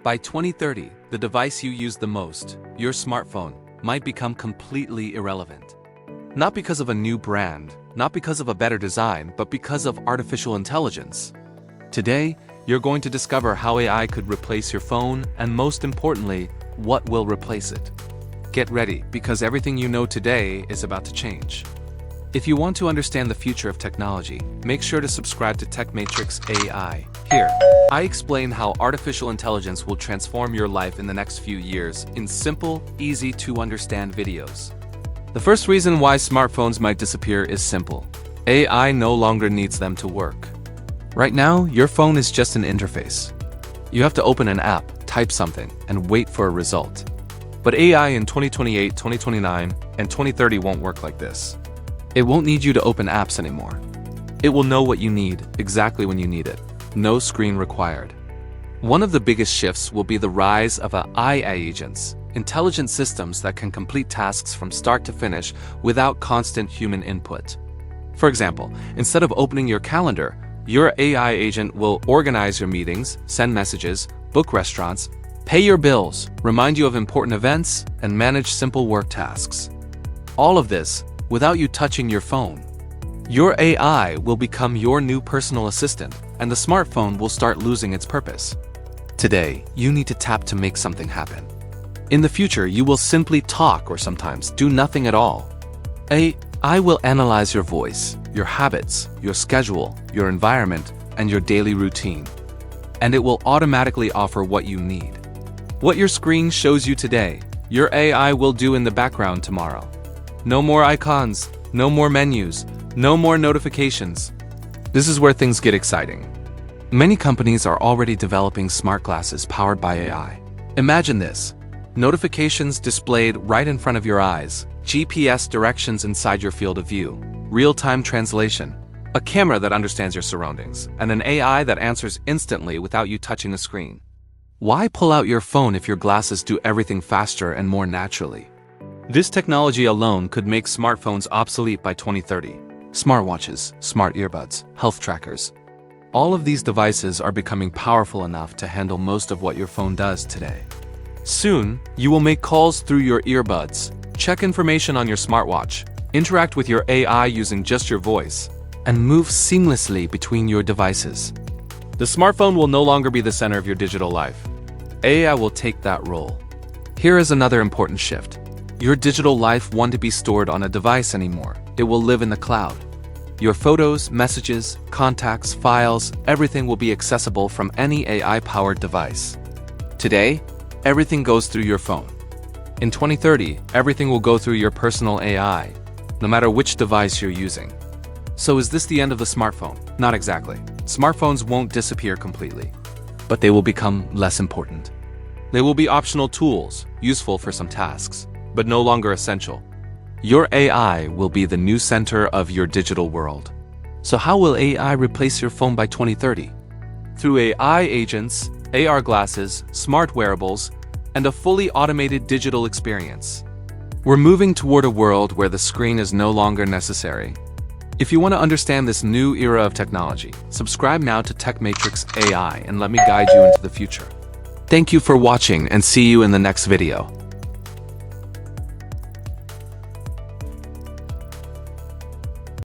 By 2030, the device you use the most, your smartphone, might become completely irrelevant. Not because of a new brand, not because of a better design, but because of artificial intelligence. Today, you're going to discover how AI could replace your phone, and most importantly, what will replace it. Get ready, because everything you know today is about to change. If you want to understand the future of technology, make sure to subscribe to Tech Matrix AI. Here, I explain how artificial intelligence will transform your life in the next few years in simple, easy-to-understand videos. The first reason why smartphones might disappear is simple. AI no longer needs them to work. Right now, your phone is just an interface. You have to open an app, type something, and wait for a result. But AI in 2028, 2029, and 2030 won't work like this. It won't need you to open apps anymore. It will know what you need, exactly when you need it. No screen required. One of the biggest shifts will be the rise of AI agents, intelligent systems that can complete tasks from start to finish without constant human input. For example, instead of opening your calendar, your AI agent will organize your meetings, send messages, book restaurants, pay your bills, remind you of important events, and manage simple work tasks. All of this without you touching your phone. Your AI will become your new personal assistant, and the smartphone will start losing its purpose. Today, you need to tap to make something happen. In the future, you will simply talk or sometimes do nothing at all. AI will analyze your voice, your habits, your schedule, your environment, and your daily routine. And it will automatically offer what you need. What your screen shows you today, your AI will do in the background tomorrow. No more icons, no more menus, no more notifications. This is where things get exciting. Many companies are already developing smart glasses powered by AI. Imagine this: notifications displayed right in front of your eyes, GPS directions inside your field of view, real-time translation, a camera that understands your surroundings, and an AI that answers instantly without you touching the screen. Why pull out your phone if your glasses do everything faster and more naturally? This technology alone could make smartphones obsolete by 2030. Smartwatches, smart earbuds, health trackers. All of these devices are becoming powerful enough to handle most of what your phone does today. Soon, you will make calls through your earbuds, check information on your smartwatch, interact with your AI using just your voice, and move seamlessly between your devices. The smartphone will no longer be the center of your digital life. AI will take that role. Here is another important shift. Your digital life won't be stored on a device anymore. It will live in the cloud. Your photos, messages, contacts, files, everything will be accessible from any AI-powered device. Today, everything goes through your phone. In 2030, everything will go through your personal AI, no matter which device you're using. So is this the end of the smartphone? Not exactly. Smartphones won't disappear completely, but they will become less important. They will be optional tools, useful for some tasks, but no longer essential. Your AI will be the new center of your digital world. So how will AI replace your phone by 2030? Through AI agents, AR glasses, smart wearables, and a fully automated digital experience. We're moving toward a world where the screen is no longer necessary. If you want to understand this new era of technology, subscribe now to Tech Matrix AI and let me guide you into the future. Thank you for watching, and see you in the next video.